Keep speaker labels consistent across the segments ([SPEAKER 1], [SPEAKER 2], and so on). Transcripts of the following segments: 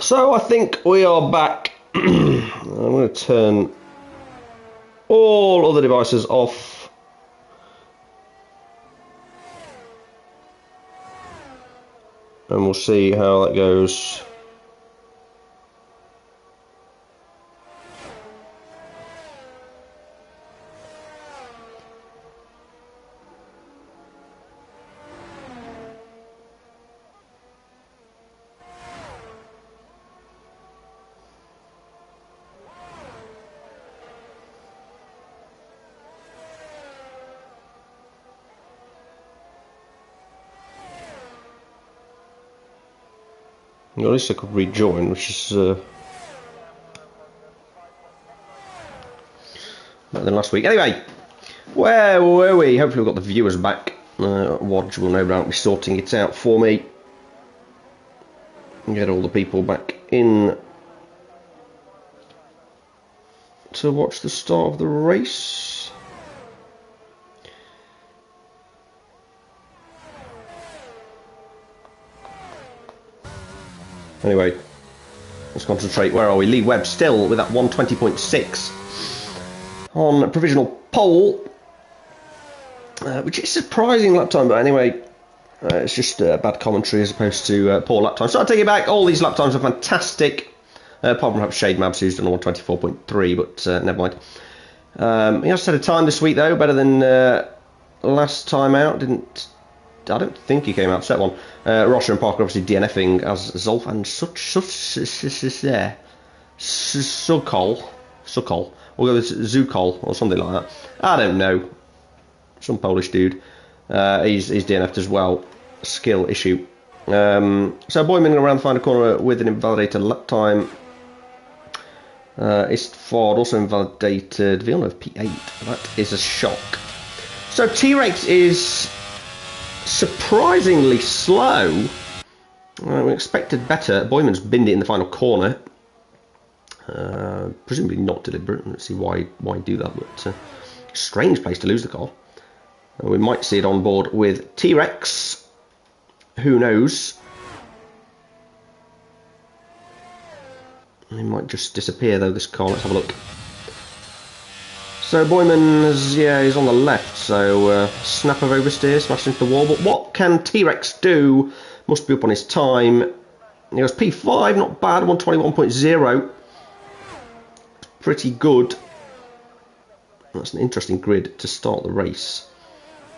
[SPEAKER 1] So I think we are back. I'm going to turn all other devices off. And we'll see how that goes. At least I could rejoin, which is better than last week. Anyway, where were we? Hopefully we've got the viewers back. Wodge will no doubt be sorting it out for me. And get all the people back in to watch the start of the race. Anyway, let's concentrate. Where are we? Lee Webb still with that 120.6 on provisional pole, which is surprising lap time, but anyway, it's just bad commentary as opposed to poor lap time. So I'll take it back. All these lap times are fantastic, apart from perhaps Shade Mabs, who's done a 124.3, but never mind. He has set a time this week though, better than last time out. I don't think he came out set one. Rosher and Parker obviously DNFing as Zolf and Sukol. We'll go with Zukol or something like that. I don't know. Some Polish dude. He's DNF'd as well. Skill issue. So Boyman around the final corner with an invalidated lap time. East Ford also invalidated. Villeneuve P8. That is a shock. So T-Rex is surprisingly slow. We expected better. Boyman's binned it in the final corner. Presumably not deliberate. Let's see why do that, but strange place to lose the car. We might see it on board with T-Rex. Who knows? He might just disappear though, this car. Let's have a look. So Boyman he's on the left, so snap of oversteer, smashed into the wall. But what can T-Rex do? Must be up on his time. He goes P5, not bad, 121.0. Pretty good. That's an interesting grid to start the race.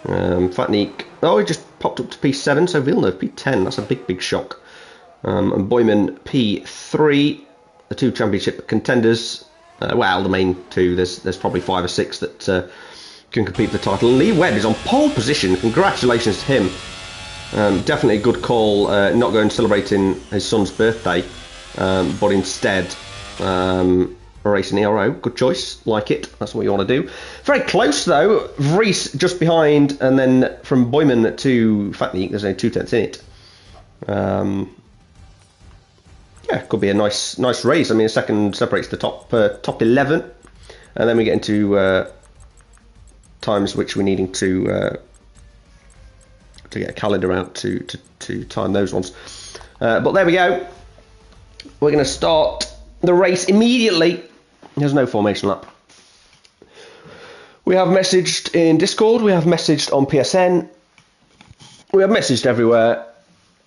[SPEAKER 1] Fatnik, he just popped up to P7, so Villeneuve P10, that's a big shock. And Boyman P3, the two championship contenders. Well, the main two, there's probably 5 or 6 that can compete for the title. Lee Webb is on pole position. Congratulations to him. Definitely a good call not going celebrating his son's birthday, but instead racing Ero. Good choice, like it. That's what you want to do. Very close though. Vries just behind, and then from Boyman to Fatnik, there's only 2/10 in it. Yeah, could be a nice race. I mean, a second separates the top 11, and then we get into times which we're needing to get a calendar out to time those ones. But there we go. We're going to start the race immediately. There's no formation lap. We have messaged in Discord. We have messaged on PSN. We have messaged everywhere.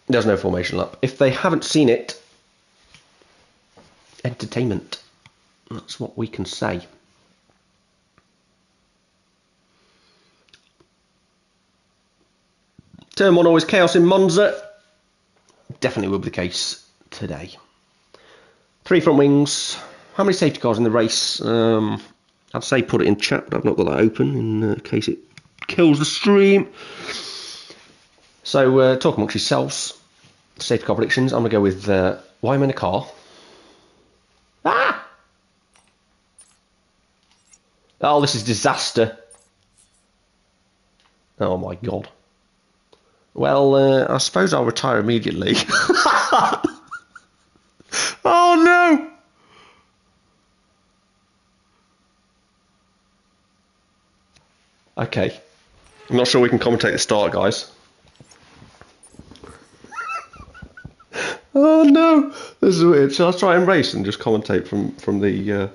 [SPEAKER 1] There's no formation lap. If they haven't seen it, entertainment. That's what we can say. Turn 1 always chaos in Monza. Definitely will be the case today. 3 front wings. How many safety cars in the race? I'd say put it in chat, but I've not got that open in case it kills the stream. So talk amongst yourselves. Safety car predictions. I'm going to go with why am I in a car? Ah! Oh, this is disaster. Oh my god. Well, I suppose I'll retire immediately. Oh no! Okay. I'm not sure we can commentate the start, guys. Oh no! This is weird. shall I try and race and just commentate from the?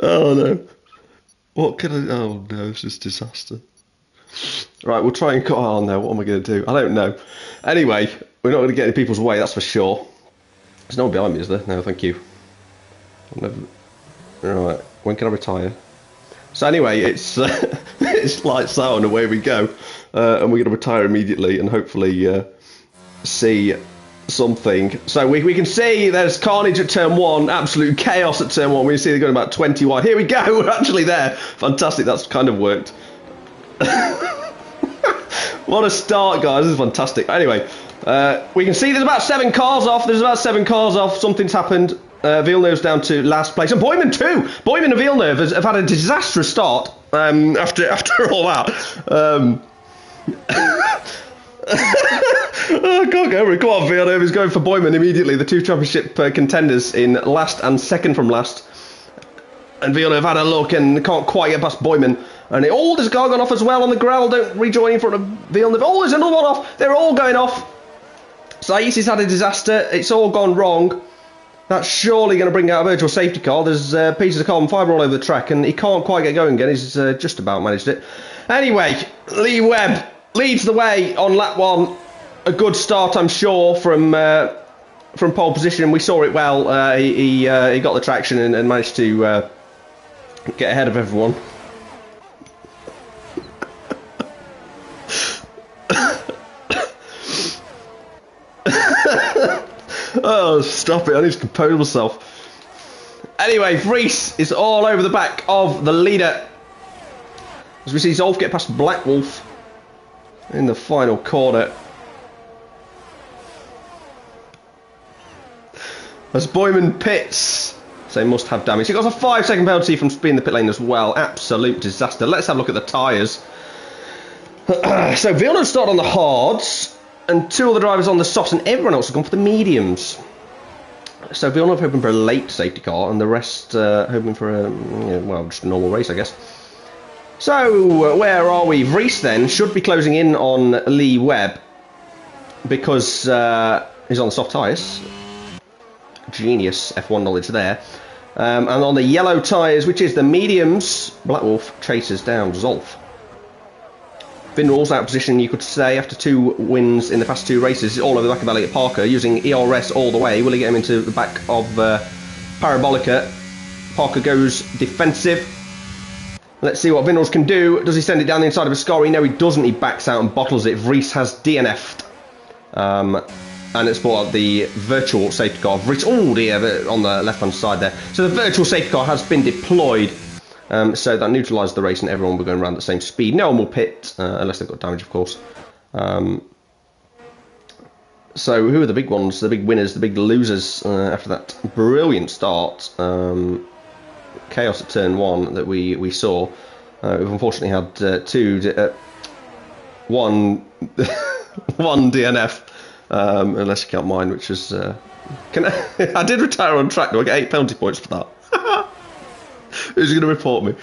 [SPEAKER 1] Oh no! What can I? Oh no! It's just disaster. Right, we'll try and. Oh no! What am I going to do? I don't know. Anyway, we're not going to get in people's way. That's for sure. There's no one behind me, is there? No, thank you. I'll never... Right, when can I retire? So anyway, it's it's lights out and away we go, and we're going to retire immediately and hopefully see something. So we can see there's carnage at turn 1, absolute chaos at turn 1. We can see they're going about 20 wide. Here we go, we're actually there. Fantastic, that's kind of worked. What a start, guys, this is fantastic. Anyway, we can see there's about 7 cars off. Something's happened. Villeneuve's down to last place, and Boyman too. Boyman and Villeneuve have had a disastrous start after all that. Oh, I can't go over it. Come on, Villeneuve is going for Boyman immediately. The 2 championship contenders in last and second from last. And Villeneuve had a look and can't quite get past Boyman. And there's a car gone off as well on the gravel. Don't rejoin in front of Villeneuve. Oh, there's another one off. They're all going off. Saisi's had a disaster. It's all gone wrong. That's surely going to bring out a virtual safety car. There's pieces of carbon fibre all over the track, and he can't quite get going again. He's just about managed it. Anyway, Lee Webb leads the way on lap 1. A good start, I'm sure, from pole position. We saw it well. He got the traction and managed to get ahead of everyone. Oh, stop it. I need to compose myself. Anyway, Vries is all over the back of the leader. As we see Zolf get past Black Wolf in the final corner. As Boyman pits, so he must have damage. He got a 5-second penalty from being in the pit lane as well. Absolute disaster. Let's have a look at the tyres. So Villeneuve started on the hards, and 2 other drivers on the softs, and everyone else has gone for the mediums. So Villeneuve hoping for a late safety car, and the rest hoping for just a normal race, I guess. So where are we? Vries then should be closing in on Lee Webb because he's on the soft tyres. Genius F1 knowledge there. And on the yellow tyres, which is the mediums, Black Wolf chases down Zolf. Vinrall's out of position, you could say, after 2 wins in the past 2 races, all over the back of Elliot Parker, using ERS all the way. Will he get him into the back of Parabolica? Parker goes defensive. Let's see what Vinralls can do. Does he send it down the inside of Ascari? No, he doesn't. He backs out and bottles it. Vries has DNF'd. And it's brought out the virtual safety car. Vries, oh dear, on the left-hand side there. So the virtual safety car has been deployed. So that neutralised the race and everyone will go around at the same speed. No one will pit, unless they've got damage, of course. So who are the big ones, the big winners, the big losers after that brilliant start? Chaos at turn 1 that we saw. We've unfortunately had one DNF, unless you count mine, which is... I did retire on track. Do I get 8 penalty points for that? Who's going to report me?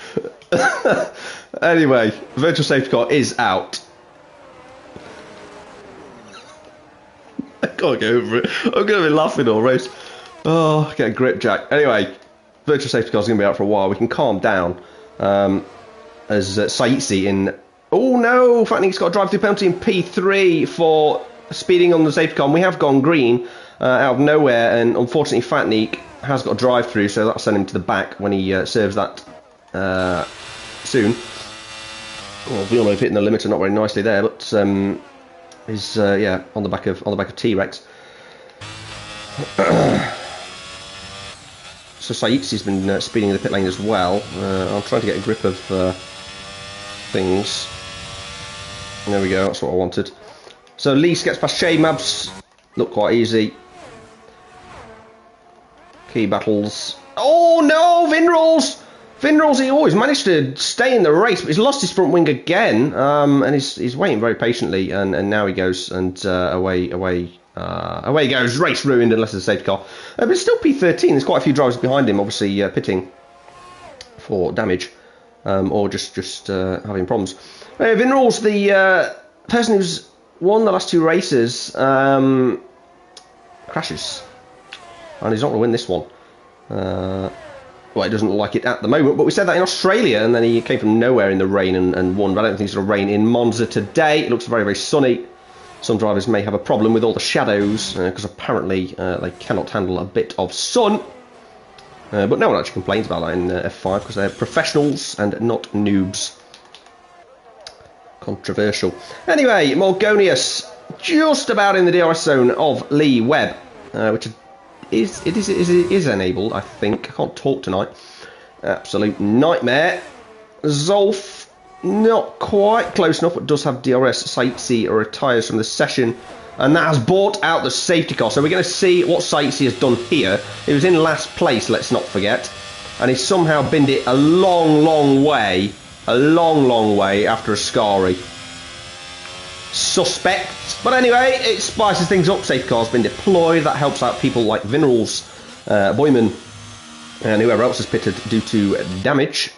[SPEAKER 1] Anyway, virtual safety car is out. I can't get over it. I'm going to be laughing all race. Oh, get a grip, Jack. Anyway, virtual safety car is going to be out for a while. We can calm down as Saitsi in... Oh no, Fatnik's got a drive-through penalty in P3 for speeding on the safety car. And we have gone green out of nowhere, and unfortunately Fatnik has got a drive-through, so that'll send him to the back when he serves that soon. Well, Villeneuve hitting the limiter not very nicely there, but he's on the back of T-Rex. So Saitsi's been speeding in the pit lane as well. I'm trying to get a grip of things. There we go, that's what I wanted. So Lease gets past Shea Mabs, look quite easy. Key battles. Oh no, Vinralls! Vinralls, he always managed to stay in the race, but he's lost his front wing again, and he's waiting very patiently, and now he goes, and away he goes. Race ruined unless it's a safety car. But it's still P13. There's quite a few drivers behind him, obviously pitting for damage, or just having problems. Vinralls, the person who's won the last 2 races, crashes. And he's not going to win this one. Well, it doesn't look like it at the moment, but we said that in Australia, and then he came from nowhere in the rain and won. But I don't think it's going to rain in Monza today. It looks very, very sunny. Some drivers may have a problem with all the shadows, because apparently they cannot handle a bit of sun. But no one actually complains about that in F5, because they're professionals and not noobs. Controversial. Anyway, Morgonius, just about in the DRS zone of Lee Webb, which is enabled, I think. I can't talk tonight. Absolute nightmare. Zolf, not quite close enough, but does have DRS. Saitsi retires from the session, and that has bought out the safety car. So we're going to see what Saitsi has done here. He was in last place, let's not forget, and he's somehow binned it a long, long way. A long, long way after Ascari. Suspect. But anyway, it spices things up. Safety car's been deployed. That helps out people like Vinrals, Boyman, and whoever else has pitted due to damage.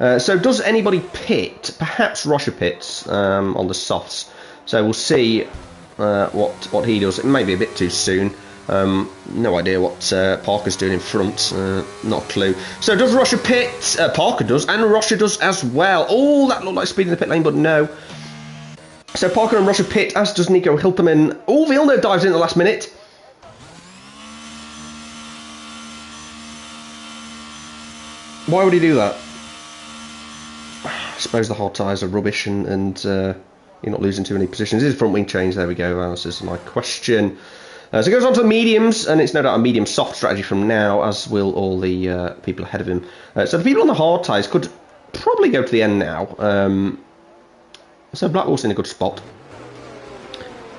[SPEAKER 1] So does anybody pit? Perhaps Rocha pits on the softs. So we'll see what he does. It may be a bit too soon. No idea what Parker's doing in front. Not a clue. So does Rocha pit? Parker does, and Rocha does as well. Oh, that looked like speed in the pit lane, but no. So Parker and Rocha pit, as does Nico Hilterman. Oh, Villeneuve dives in at the last minute. Why would he do that? I suppose the hard tyres are rubbish and you're not losing too many positions. This is front wing change. There we go. Answers my question. So it goes on to the mediums, and it's no doubt a medium soft strategy from now, as will all the people ahead of him. So the people on the hard tyres could probably go to the end now. So Blackwell's in a good spot.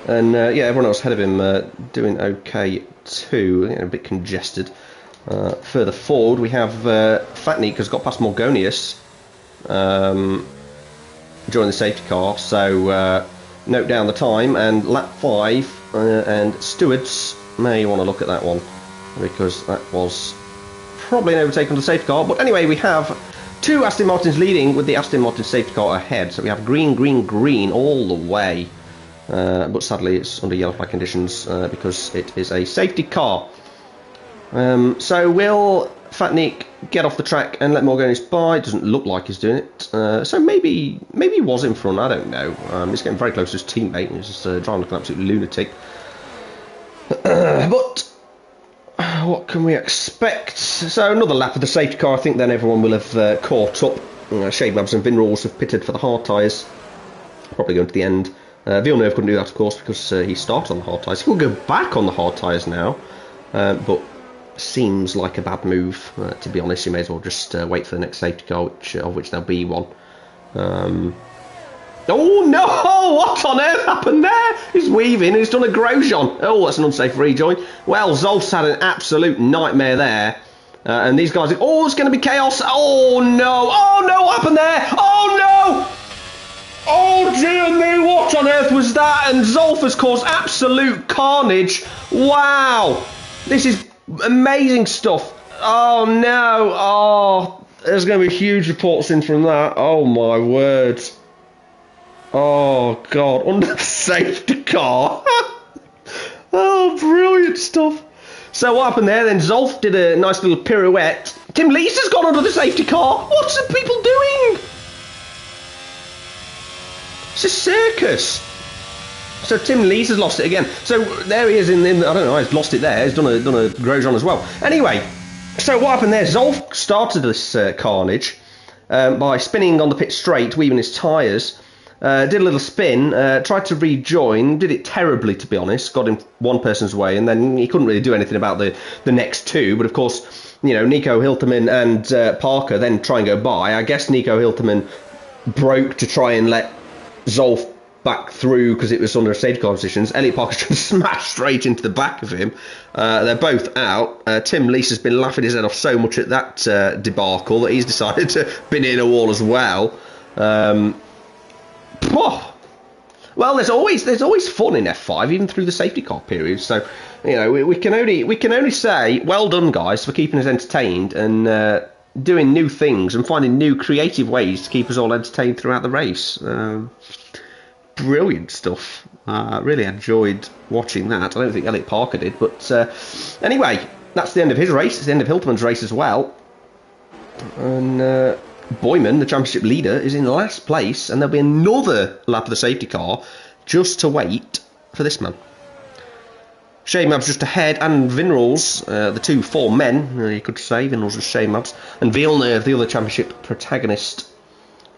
[SPEAKER 1] And yeah, everyone else ahead of him doing okay too. A bit congested. Further forward, we have Fatnik has got past Morgonius during the safety car. So note down the time, and lap 5. And stewards may want to look at that one, because that was probably an overtake on the safety car. But anyway, we have 2 Aston Martins leading with the Aston Martin safety car ahead. So we have green, green, green all the way. But sadly it's under yellow flag conditions because it is a safety car. So will Fatnik get off the track and let Morgonius by? It doesn't look like he's doing it. So maybe he was in front, I don't know. He's getting very close to his teammate. He's just driving like an absolute lunatic. But what can we expect? So another lap of the safety car. I think then everyone will have caught up. Shade Mabs and Vinrals have pitted for the hard tyres. Probably going to the end. Villeneuve couldn't do that, of course, because he started on the hard tyres. He will go back on the hard tyres now. But seems like a bad move, to be honest. You may as well just wait for the next safety car, of which there'll be one. Oh no! What on earth happened there? He's weaving, he's done a Grosjean. Oh, that's an unsafe rejoin. Well, Zolf's had an absolute nightmare there. And these guys, oh, it's going to be chaos. Oh no! Oh no! What happened there? Oh no! Oh dear me, what on earth was that? And Zolf has caused absolute carnage. Wow! This is amazing stuff. Oh no! Oh, there's going to be huge reports in from that. Oh my word! Oh god! Under the safety car. Oh, brilliant stuff. So what happened there? Then Zolf did a nice little pirouette. Tim Lee's gone under the safety car. What's the people doing? It's a circus. So Tim Lees has lost it again. So there he is in I don't know, he's lost it there. He's done a Grosjean as well. Anyway, so what happened there? Zolf started this carnage by spinning on the pit straight, weaving his tyres. Did a little spin, tried to rejoin, did it terribly, to be honest. Got in one person's way, and then he couldn't really do anything about the next two. But of course, you know, Nico Hilterman and Parker then try and go by. I guess Nico Hilterman broke to try and let Zolf back through because it was under safety car positions. Elliot Parker's trying to smash straight into the back of him. They're both out. Tim Lees has been laughing his head off so much at that debacle that he's decided to bin in a wall as well. Well, there's always fun in F5, even through the safety car period. So, you know, we can only say well done, guys, for keeping us entertained and doing new things and finding new creative ways to keep us all entertained throughout the race. brilliant stuff. Really enjoyed watching that. I don't think Elliot Parker did, but anyway, that's the end of his race. It's the end of Hilterman's race as well. And Boyman, the championship leader, is in last place, and there'll be another lap of the safety car just to wait for this man. Shane-Mabs just ahead, and Vinrals, the two four men, you could say. Vinrals and Shane-Mabs, and Villeneuve, the other championship protagonist,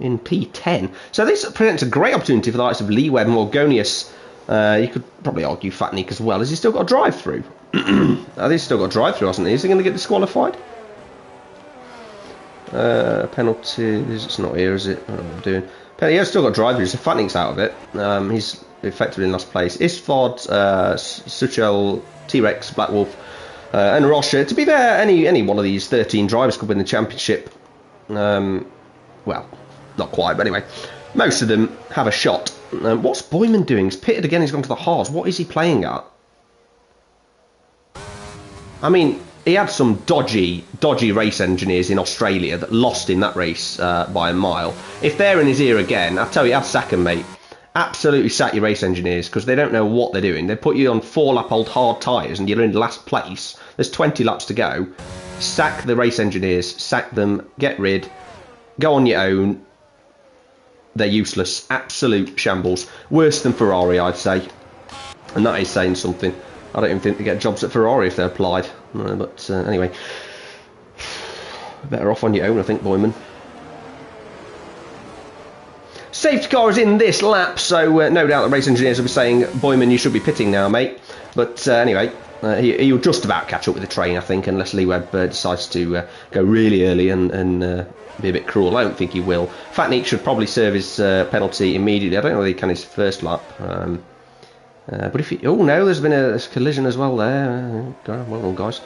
[SPEAKER 1] in P10. So this presents a great opportunity for the likes of Lee Webb and Morgonius. You could probably argue Fatnik as well. Has he still got a drive-through? I think he's still got a drive-through, hasn't he? Is he going to get disqualified? Penalties, it's not here, is it? I don't know what I'm doing. He has still got drive-through, so Fatnik's out of it. He's effectively in last place. Isford, Suchel, T-Rex, Black Wolf, and Rocha. To be fair, any one of these 13 drivers could win the championship. Well, not quite, but anyway. Most of them have a shot. What's Boyman doing? He's pitted again, he's gone to the hards. What is he playing at? I mean, he had some dodgy race engineers in Australia that lost in that race by a mile. If they're in his ear again, I tell you, I'd sack them, mate. Absolutely sack your race engineers, because they don't know what they're doing. They put you on 4-lap old hard tyres and you're in last place. There's 20 laps to go. Sack the race engineers, sack them, get rid, go on your own. They're useless. Absolute shambles. Worse than Ferrari, I'd say. And that is saying something. I don't even think they get jobs at Ferrari if they're applied. But anyway. Better off on your own, I think, Boyman. Safety car is in this lap, so no doubt the race engineers will be saying, Boyman, you should be pitting now, mate. But anyway, he'll just about catch up with the train, I think, unless Lee Webb decides to go really early and be a bit cruel. I don't think he will. Fatnik should probably serve his penalty immediately. I don't know whether he can his first lap. But if he... Oh, no, there's been a collision as well there. Well done, guys.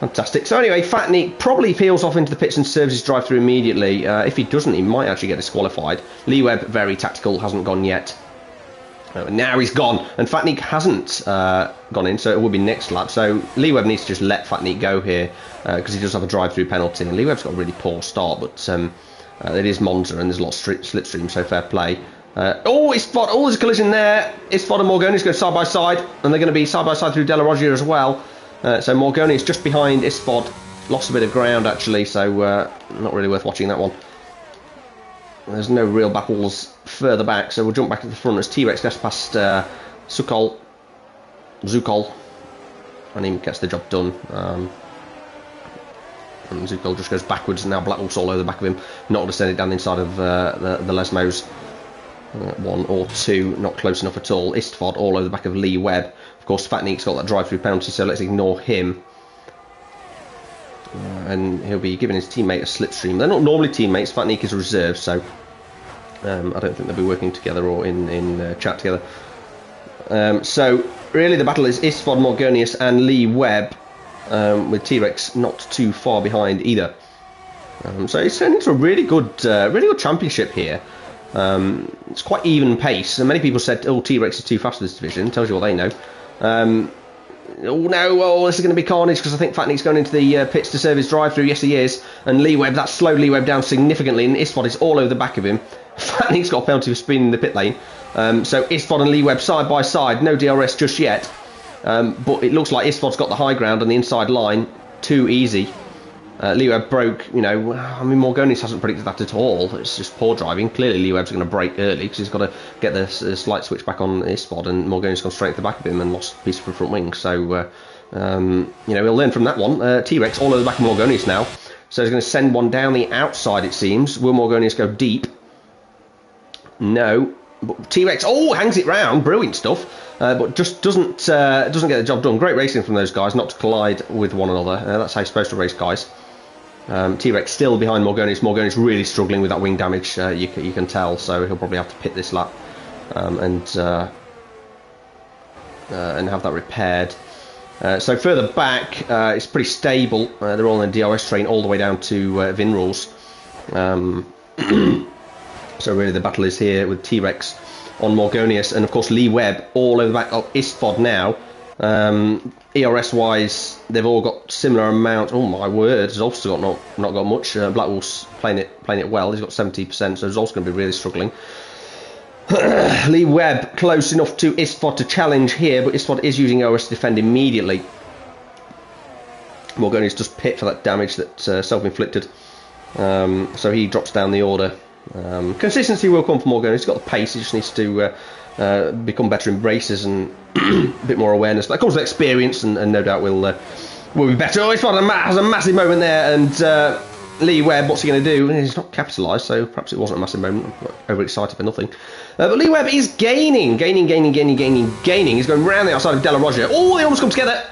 [SPEAKER 1] Fantastic. So anyway, Fatnik probably peels off into the pits and serves his drive-through immediately. If he doesn't, he might actually get disqualified. Lee Webb, very tactical, hasn't gone yet. Now he's gone, and Fatnik hasn't gone in, so it will be next lap. So Lee Webb needs to just let Fatnik go here, because he does have a drive-through penalty. And Lee Webb's got a really poor start, but it is Monza, and there's a lot of slipstream, so fair play. Isford, there's a collision there. Isford and Morgonius go side by side, and they're going to be side by side through Della Roggia as well. So Morgonius just behind Isford, lost a bit of ground actually, so not really worth watching that one. There's no real battles further back, so we'll jump back to the front as T-Rex gets past Zukol, and he gets the job done. And Zukol just goes backwards, and now Black Wolf's all over the back of him. Not to send it down the inside of the Lesmos. 1 or 2, not close enough at all. Isford all over the back of Lee Webb. Of course, Fatnik's got that drive-through penalty, so let's ignore him. And he'll be giving his teammate a slipstream. They're not normally teammates. Fatnik is a reserve, so I don't think they'll be working together or in chat together. So really, the battle is Isford, Morgonius, and Lee Webb, with T-Rex not too far behind either. So it's turned into a really good championship here. It's quite even pace, and many people said, "Oh, T-Rex is too fast for this division." Tells you what they know. This is going to be carnage, because I think Fatnik's going into the pits to serve his drive-through. Yes, he is. And Lee Webb, that slowed Lee Webb down significantly, and Isford is all over the back of him. Fatnik's got a penalty for speeding in the pit lane. So Isford and Lee Webb side by side, no DRS just yet. But it looks like Isford's got the high ground on the inside line. Too easy. Lee Webb broke, Morgonius hasn't predicted that at all. It's just poor driving. Clearly Lee Webb's going to break early, because he's got to get the slight switch back on Isford, and Morgonius gone straight to the back of him and lost a piece of the front wing. So, we'll learn from that one. T-Rex all over the back of Morgonius now. So he's going to send one down the outside, it seems. Will Morgonius go deep? No. But T-Rex, hangs it round. Brilliant stuff. But just doesn't get the job done. Great racing from those guys, not to collide with one another. That's how you're supposed to race, guys. T-Rex still behind Morgonius. Morgonius really struggling with that wing damage, you can tell, so he'll probably have to pit this lap and have that repaired. So further back, it's pretty stable. They're all in the DRS train all the way down to Vinrals. So really the battle is here with T-Rex on Morgonius, and of course Lee Webb all over the back of Isford now. ERS wise, they've all got similar amount. Oh my word, Zolf's got not got much. Blackwell's playing it well. He's got 70%, so Zolf's going to be really struggling. Lee Webb close enough to Isfod to challenge here, but Isfod is using OS to defend immediately. Morgonius does pit for that damage that self-inflicted, so he drops down the order. Consistency will come from Morgonius. He's got the pace, he just needs to become better in braces and a bit more awareness. That comes with experience, and no doubt will be better. Oh, Isfod has a massive moment there, and Lee Webb, what's he going to do? He's not capitalised, so perhaps it wasn't a massive moment. I'm overexcited for nothing. But Lee Webb is gaining. He's going round the outside of Della Roger. Oh, they almost come together.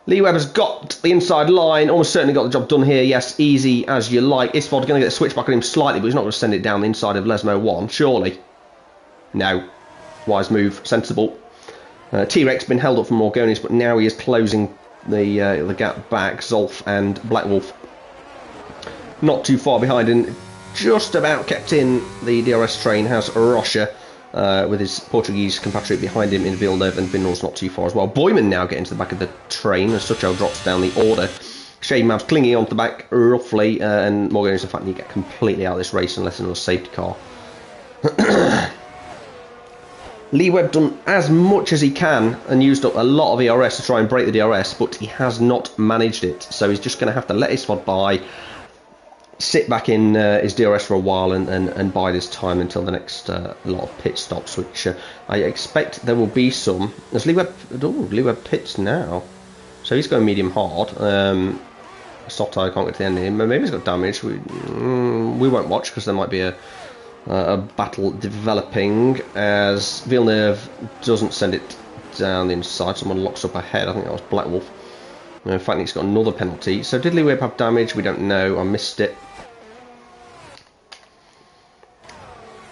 [SPEAKER 1] Lee Webb has got the inside line, almost certainly got the job done here. Yes, easy as you like. Isfod going to get a switch back on him slightly, but he's not going to send it down the inside of Lesmo 1, surely. No. Wise move, sensible. T-Rex been held up from Morgonius, but now he is closing the gap back. Zolf and Black Wolf not too far behind, and just about kept in the DRS train has Rocha, with his Portuguese compatriot behind him in Villeneuve, and Vinnor's not too far as well. Boyman now getting to the back of the train as Sucho drops down the order. Shade Mavs clinging onto the back roughly, and Morgonius and Fatney get completely out of this race unless another safety car. Lee Webb done as much as he can and used up a lot of ERS to try and break the DRS, but he has not managed it, so he's just going to have to let his spot by, sit back in his DRS for a while and bide his time until the next lot of pit stops, which I expect there will be some. As Lee Webb pits now, so he's going medium hard. Soft tire can't get to the end of him. Maybe he's got damage. We won't watch because there might be a battle developing as Villeneuve doesn't send it down the inside. Someone locks up ahead. I think that was Black Wolf. In fact, he's got another penalty. So did Lee Webb have damage? We don't know. I missed it.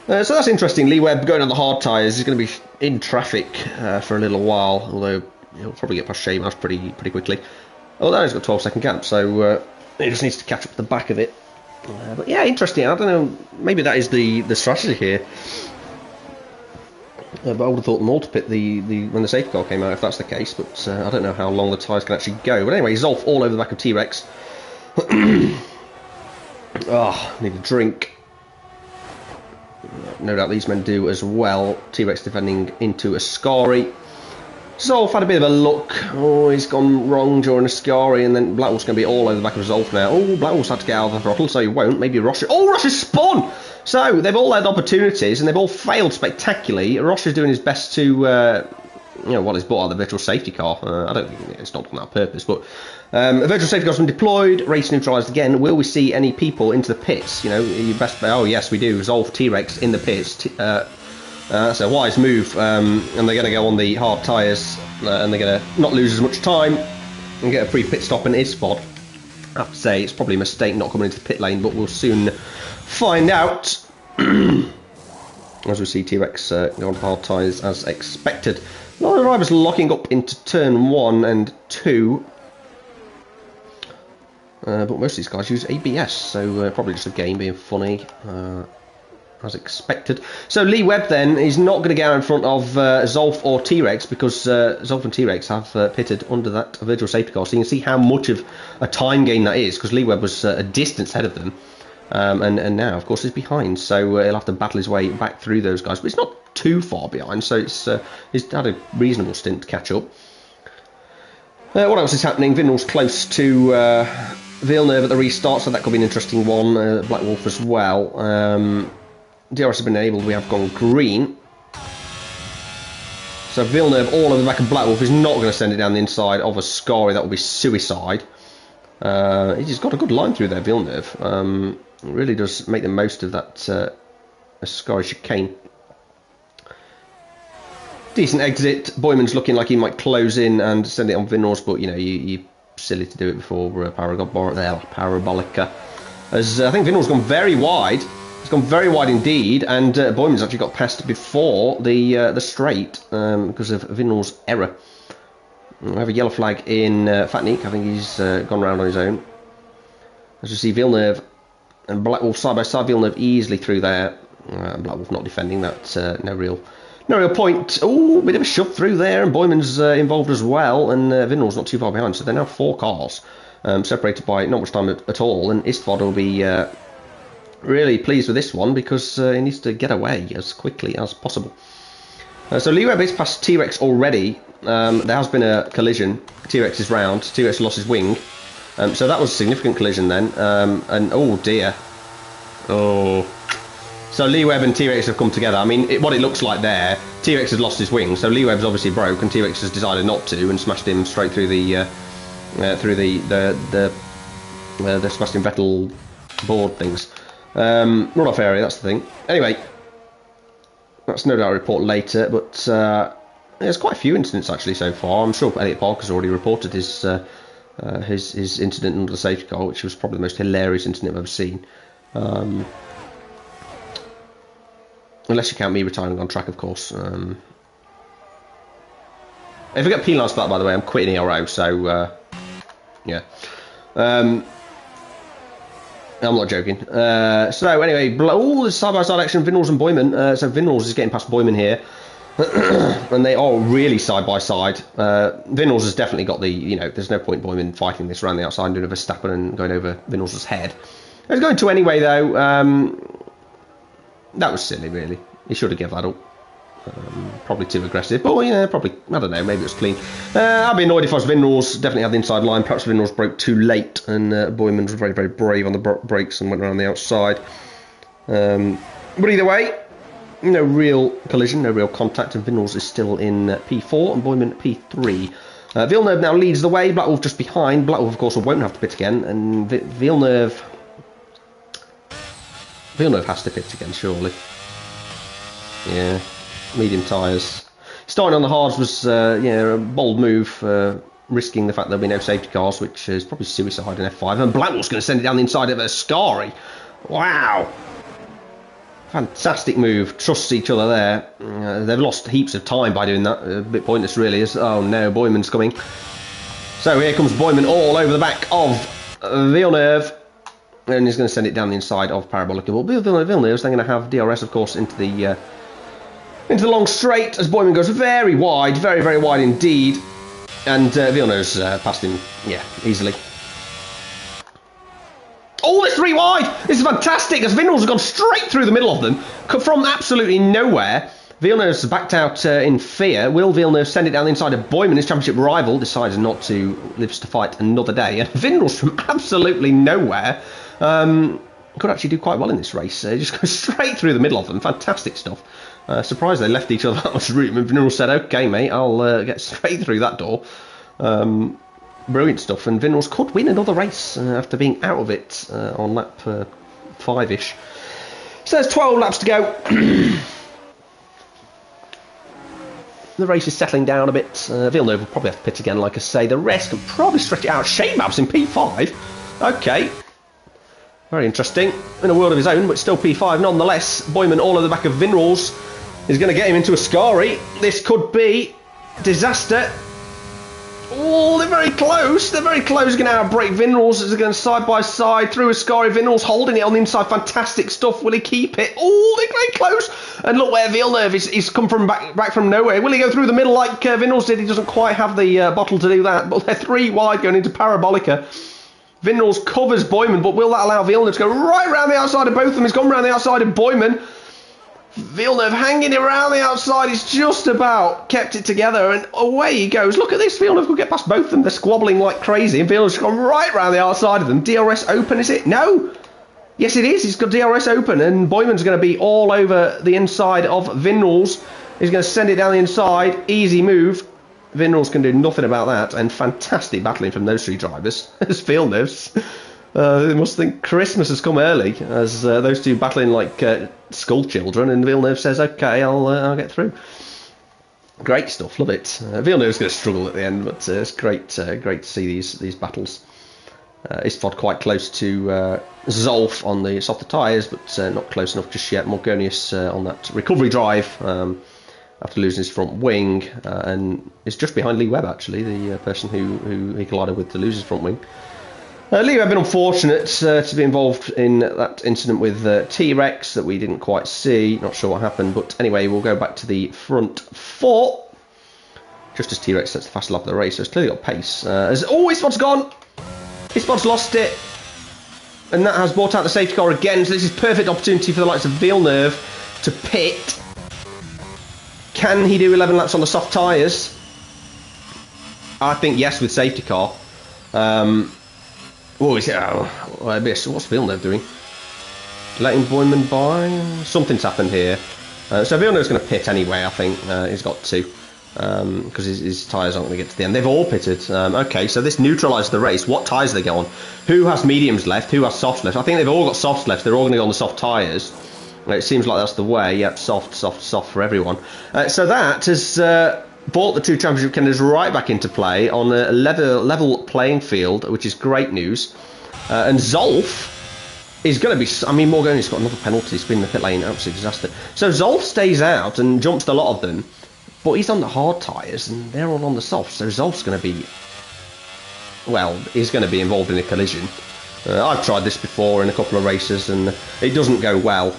[SPEAKER 1] So that's interesting. Lee Webb going on the hard tyres. He's going to be in traffic for a little while, although he'll probably get past Shamas pretty quickly. Although he's got 12-second gap, so he just needs to catch up to the back of it. But yeah, interesting. I don't know. Maybe that is the strategy here. But I would have thought multi-pit when the safety car came out, if that's the case. But I don't know how long the tyres can actually go. But anyway, Zolf all over the back of T-Rex. Oh, need a drink. No doubt these men do as well. T-Rex defending into Ascari. Zolf had a bit of a look. Oh, he's gone wrong during Ascari, and then Blackwell's going to be all over the back of Zolf now. Oh, Blackwell's had to get out of the throttle, so he won't. Maybe Rocha. Oh, Rocha's spun! So, they've all had opportunities, and they've all failed spectacularly. Rocha's doing his best to, he's bought out the virtual safety car. I don't think it's not on that purpose, but a virtual safety car's been deployed, race neutralised again. Will we see any people into the pits? Your best bet. Oh, yes, we do. Zolf T-Rex in the pits. That's a wise move, and they're going to go on the hard tyres, and they're going to not lose as much time and get a free pit stop in Isfod. I have to say, it's probably a mistake not coming into the pit lane, but we'll soon find out. As we see T-Rex go on hard tyres as expected. A lot of drivers locking up into turn 1 and 2. But most of these guys use ABS, so probably just a game being funny. As expected. So Lee Webb then is not going to get out in front of Zolf or T-Rex, because Zolf and T-Rex have pitted under that virtual safety car. So you can see how much of a time gain that is, because Lee Webb was a distance ahead of them, and now of course he's behind, so he'll have to battle his way back through those guys, but it's not too far behind, so he's had a reasonable stint to catch up. What else is happening? Vindel's close to Villeneuve at the restart, so that could be an interesting one. Black Wolf as well. DRS has been enabled, we have gone green. So Villeneuve all over the back of Black Wolf is not going to send it down the inside of Ascari. That will be suicide. He's got a good line through there, Villeneuve. Really does make the most of that Ascari chicane. Decent exit. Boyman's looking like he might close in and send it on Vinors, but you're silly to do it before Parabolica. As I think Vinors gone very wide. It's gone very wide indeed, and Boyman's actually got past before the straight because of Vinnor's error. We have a yellow flag in Fatnik. I think he's gone round on his own. As you see, Villeneuve and Black Wolf side by side. Villeneuve easily through there. Black Wolf not defending. That's no real point. Oh, bit of a shove through there, and Boyman's involved as well, and Vinnor's not too far behind. So they're now 4 cars separated by not much time at all, and Isfod will be Really pleased with this one because he needs to get away as quickly as possible. So Lee Webb is past T-Rex already. There has been a collision. T-Rex is round. T-Rex lost his wing. So that was a significant collision then. And oh dear. Oh. So Lee Webb and T-Rex have come together. I mean, what it looks like there, T-Rex has lost his wing. So Lee Webb's obviously broke, and T-Rex has decided not to and smashed him straight through the Sebastian Vettel board things. Runoff area, that's the thing. Anyway, that's no doubt a report later, but there's quite a few incidents actually so far. I'm sure Elliot Parker's already reported his incident under the safety car, which was probably the most hilarious incident I've ever seen. Unless you count me retiring on track, of course. If I get penalised for that, by the way, I'm quitting Ero, so yeah. I'm not joking. So anyway, oh, there's side-by-side action, Vinals and Boyman. So Vinals is getting past Boyman here. And they are really side-by-side. Vinals has definitely got the, you know, there's no point Boyman fighting this around the outside and doing a Verstappen and going over Vinals' head. He's going to anyway, though. That was silly, really. He should have given that up. Probably too aggressive, but yeah, probably, I don't know, maybe it was clean. I'd be annoyed if I was Vinals, definitely had the inside line. Perhaps Vinals broke too late, and Boyman was very, very brave on the brakes and went around the outside. But either way, no real collision, no real contact, and Vinals is still in P4 and Boyman P3. Villeneuve now leads the way, Blackwolf just behind. Blackwolf, of course, won't have to pit again, and Villeneuve has to pit again, surely. Yeah, medium tyres. Starting on the hards was a bold move, risking the fact there'll be no safety cars, which is probably suicide in F5. And Blackwell's going to send it down the inside of Ascari. Wow. Fantastic move. Trusts each other there. They've lost heaps of time by doing that. A bit pointless, really. Oh no, Boyman's coming. So here comes Boyman all over the back of Villeneuve. And he's going to send it down the inside of Parabolica. But Villeneuve's then going to have DRS, of course, into the long straight as Boyman goes very wide, very, very wide indeed. And Villeneuve's passed him, yeah, easily. Oh, there's 3 wide! This is fantastic, as Vinals has gone straight through the middle of them from absolutely nowhere. Villeneuve's backed out in fear. Will Villeneuve send it down the inside of Boyman? His championship rival decides not to live to fight another day. And Vinals from absolutely nowhere could actually do quite well in this race. Just go straight through the middle of them. Fantastic stuff. Surprised they left each other that much room. And Vinals said, "Okay, mate, I'll get straight through that door." Brilliant stuff. And Vinals could win another race after being out of it on lap 5-ish. So there's 12 laps to go. The race is settling down a bit. Villeneuve will probably have to pit again, like I say. The rest can probably stretch it out. Shane-Babs in P5. Okay. Very interesting. In a world of his own, but still P5 nonetheless. Boyman all over the back of Vinals is going to get him into Ascari. This could be disaster. Oh, they're very close. They're very close. Going to outbrake Vinals. They're going side by side through Ascari. Vinals holding it on the inside. Fantastic stuff. Will he keep it? Oh, they're very close. And look where Villeneuve is come from back from nowhere. Will he go through the middle like Vinals did? He doesn't quite have the bottle to do that. But they're 3 wide going into Parabolica. Vinals covers Boyman, but will that allow Villeneuve to go right round the outside of both of them? He's gone round the outside of Boyman. Villeneuve hanging around the outside. He's just about kept it together, and away he goes. Look at this. Villeneuve could get past both of them. They're squabbling like crazy, and Villeneuve's gone right round the outside of them. DRS open, is it? No. Yes, it is. He's got DRS open, and Boyman's going to be all over the inside of Vinals. He's going to send it down the inside. Easy move. Vinals can do nothing about that, and fantastic battling from those 3 drivers. As Villeneuve's. They must think Christmas has come early, as those 2 battling like school children, and Villeneuve says, "Okay, I'll get through." Great stuff, love it. Villeneuve's going to struggle at the end, but it's great to see these battles. Istvod quite close to Zolf on the softer tyres, but not close enough just yet. Morgonius on that recovery drive after losing his front wing, and is just behind Lee Webb, actually, the person who he collided with to lose his front wing. Lee Webb been unfortunate to be involved in that incident with T-Rex that we didn't quite see. Not sure what happened, but anyway, we'll go back to the front 4. Just as T-Rex sets the fast lap of the race, so it's clearly got pace. Istvad's gone. Istvad's lost it. And that has brought out the safety car again, so this is perfect opportunity for the likes of Villeneuve to pit. Can he do 11 laps on the soft tyres? I think yes with safety car. What's Villeneuve doing? Letting Boyman by? Something's happened here. So Villeneuve's going to pit anyway, I think. He's got to. Because his tyres aren't going to get to the end. They've all pitted. Okay, so this neutralises the race. What tyres do they go on? Who has mediums left? Who has softs left? I think they've all got softs left. They're all going to go on the soft tyres. It seems like that's the way. Yep, soft for everyone. So that has brought the two championship contenders right back into play on a level playing field, which is great news. And Zolf is going to be... I mean, Morgani's got another penalty. He's been in the pit lane. Absolute disaster. So Zolf stays out and jumps a lot of them. But he's on the hard tyres and they're all on the soft. So Zolf's going to be... Well, he's going to be involved in a collision. I've tried this before in a couple of races and it doesn't go well.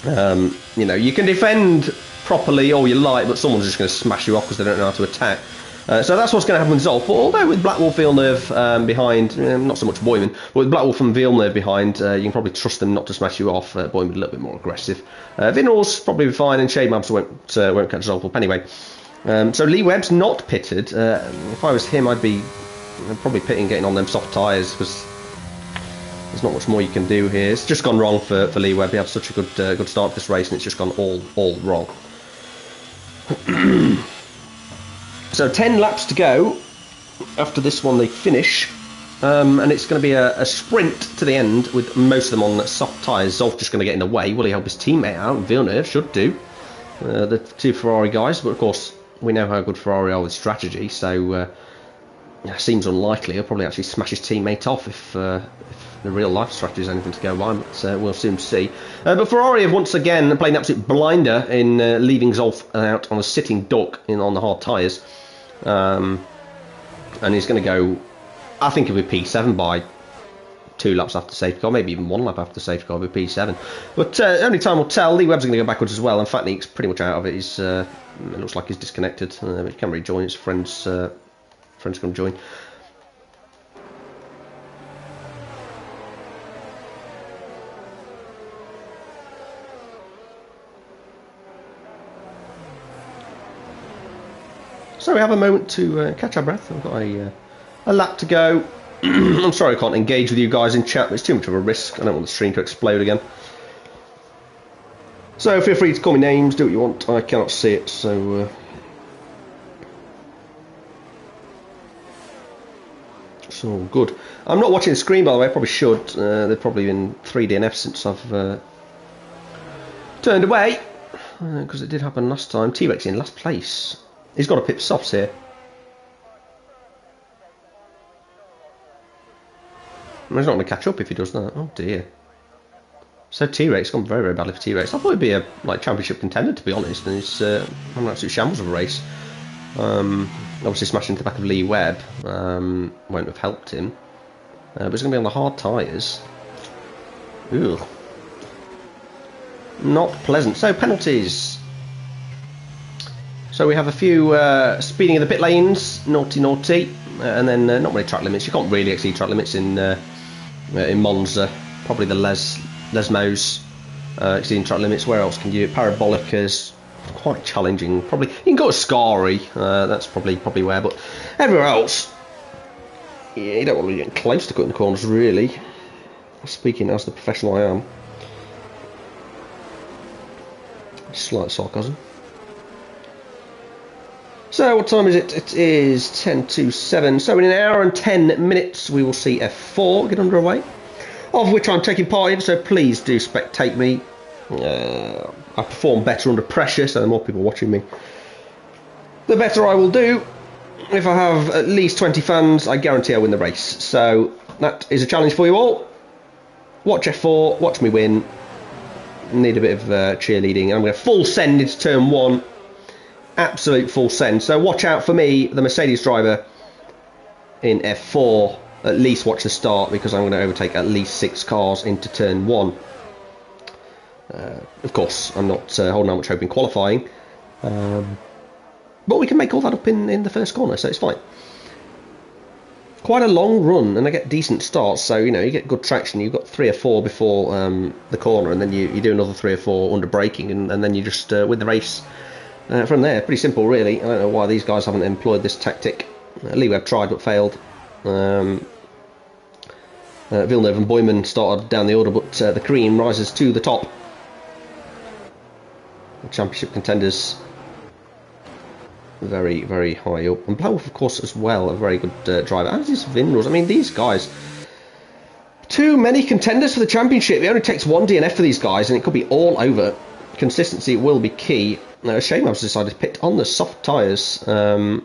[SPEAKER 1] You know, you can defend properly all you like, but someone's just going to smash you off because they don't know how to attack. So that's what's going to happen with Zolf. But although with Blackwolf Villeneuve behind, not so much Boyman, but with Blackwolf and Villeneuve behind, you can probably trust them not to smash you off. Boyman a little bit more aggressive. Vinal's probably fine, and Shade Mabs won't catch Zolf up anyway. So Lee Webb's not pitted. If I was him, I'd be probably pitting, getting on them soft tyres, because there's not much more you can do here. It's just gone wrong for Lee Webb. He had such a good start to this race, and it's just gone all wrong. So 10 laps to go. After this one they finish. And it's going to be a sprint to the end with most of them on soft tyres. Zolf just going to get in the way. Will he help his teammate out? Villeneuve should do. The two Ferrari guys. But of course, we know how good Ferrari are with strategy. So it seems unlikely. He'll probably actually smash his teammate off if the real life strategy is anything to go by. But we'll soon see. But Ferrari have once again played an absolute blinder in leaving Zolf out on a sitting duck on the hard tyres. And he's going to go, I think he'll be P7 by 2 laps after safety car, maybe even 1 lap after safety car, he'll be P7. But only time will tell. Lee Webb's going to go backwards as well. In fact, he's pretty much out of it. It looks like he's disconnected. But he can't really join. His friends going to join. So we have a moment to catch our breath. We've got a lap to go. I'm sorry I can't engage with you guys in chat, but it's too much of a risk. I don't want the stream to explode again. So feel free to call me names, do what you want. I cannot see it, so... it's all good. I'm not watching the screen, by the way. I probably should. They've probably been 3 DNF since I've turned away. Because it did happen last time. T-Rex in last place. He's got to pit softs here. He's not going to catch up if he does that. Oh dear. So T-Rex gone very, very badly for T-Rex. I thought he'd be a championship contender, to be honest. And he's an absolute shambles of a race. Obviously smashing into the back of Lee Webb won't have helped him. But he's going to be on the hard tyres. Ugh. Not pleasant. So penalties. So we have a few speeding in the pit lanes, naughty, and then not really track limits. You can't really exceed track limits in Monza. Probably the Lesmos exceeding track limits. Where else can you? Parabolicas, quite challenging. Probably you can go to Scari. That's probably where, but everywhere else, yeah, you don't want to get close to cutting the corners, really. Speaking as the professional I am, slight sarcasm. So what time is it? It is 10 to 7. So in an hour and 10 minutes we will see F4 get underway, of which I'm taking part in, so please do spectate me. I perform better under pressure, so the more people watching me, the better I will do. If I have at least 20 fans, I guarantee I'll win the race. So that is a challenge for you all. Watch F4, watch me win. Need a bit of cheerleading. I'm going to full send into turn 1. Absolute full send. So watch out for me, the Mercedes driver, in F4. At least watch the start, because I'm going to overtake at least 6 cars into turn 1. Of course, I'm not holding out much hope in qualifying. But we can make all that up in the first corner, so it's fine. quite a long run, and they get decent starts. So you know, you get good traction. You've got 3 or 4 before the corner, and then you do another 3 or 4 under braking, and then you just win the race from there. Pretty simple, really. I don't know why these guys haven't employed this tactic. Lee Webb tried but failed. Villeneuve and Boyman started down the order, but the cream rises to the top. The championship contenders very, very high up. And Blauwolf, of course, as well, a very good driver. As is Vinrose. I mean, these guys, too many contenders for the championship. It only takes 1 DNF for these guys, and it could be all over. Consistency will be key. Now, shame I've decided to pit on the soft tyres. A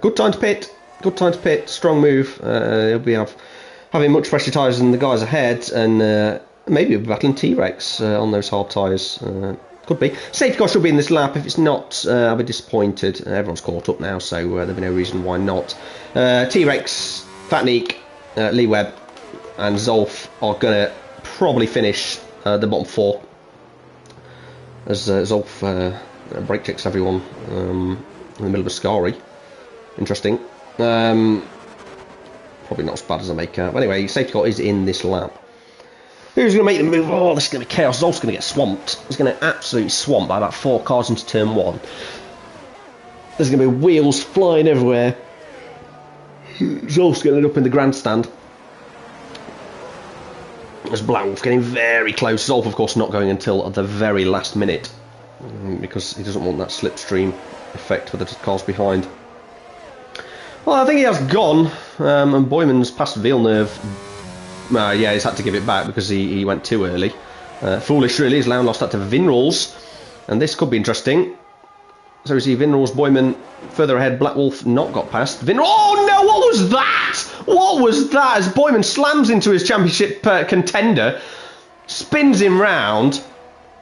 [SPEAKER 1] good time to pit. Good time to pit. Strong move. He'll be having much fresher tyres than the guys ahead, and maybe we'll be battling T-Rex on those hard tyres. Could be. Safety car should be in this lap. If it's not, I'll be disappointed. Everyone's caught up now, so there'll be no reason why not. T-Rex, Fatnik, Lee Webb, and Zolf are going to probably finish the bottom 4. As Zolf brake checks everyone in the middle of a Scari. Interesting. Probably not as bad as I make out. But anyway, safety car is in this lap. Who's going to make the move? Oh, this is going to be chaos. Zolf's going to get swamped. He's going to absolutely swamp by about 4 cars into turn 1. There's going to be wheels flying everywhere. Zolf's going to end up in the grandstand. There's Blauwolf getting very close. Zolf, of course, not going until the very last minute because he doesn't want that slipstream effect for the cars behind. Well, I think he has gone, and Boyman's passed Villeneuve. Yeah, he's had to give it back because he went too early. Foolish, really. His Lown lost that to Vinrose, and this could be interesting. So we see Vinrose, Boyman further ahead. Blackwolf not got past. Oh no! What was that? What was that? As Boyman slams into his championship contender, spins him round,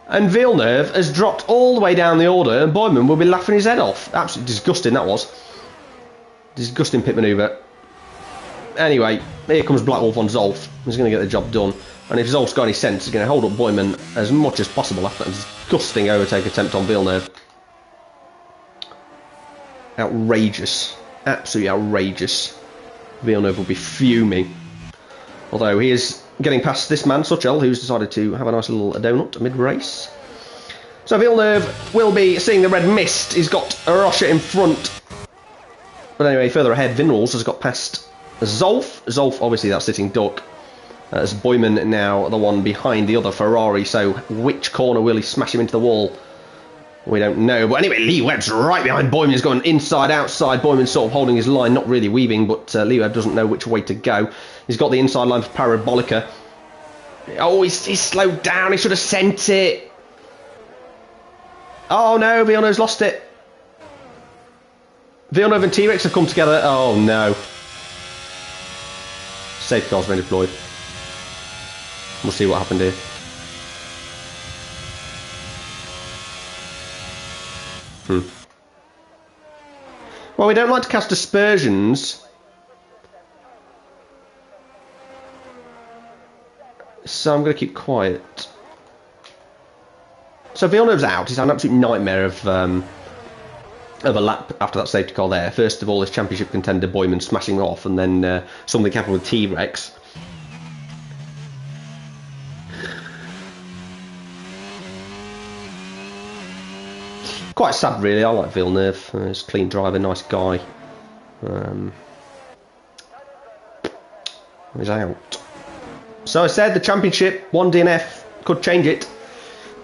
[SPEAKER 1] and Villeneuve has dropped all the way down the order, and Boyman will be laughing his head off. Absolutely disgusting that was. Disgusting pit manoeuvre. Anyway, here comes Blackwolf on Zolf. He's going to get the job done. And if Zolf's got any sense, he's going to hold up Boyman as much as possible after that disgusting overtake attempt on Villeneuve. Outrageous. Absolutely outrageous. Villeneuve will be fuming. Although he is getting past this man, Suchel, who's decided to have a nice little donut mid-race. So Villeneuve will be seeing the red mist. He's got Arosha in front. But anyway, further ahead, Vinrose has got past Zolf. Zolf, obviously, that's sitting duck. As Boyman now the one behind the other Ferrari. So which corner will he smash him into the wall? We don't know. But anyway, Lee Webb's right behind Boyman. He's going inside, outside. Boyman's sort of holding his line, not really weaving, but Lee Webb doesn't know which way to go. He's got the inside line for Parabolica. Oh, he's slowed down. He should have sent it. Oh no, Villeneuve's lost it. Villeneuve and T-Rex have come together. Oh no. Safety car's been deployed. We'll see what happened here. Well, we don't like to cast aspersions. So I'm going to keep quiet. So Villeneuve's out. He's had an absolute nightmare of a lap after that safety car there. First of all, this championship contender Boyman smashing off, and then something happened with T-Rex. Quite sad, really. I like Villeneuve. He's a clean driver, nice guy. He's out. So I said the championship, 1 DNF, could change it.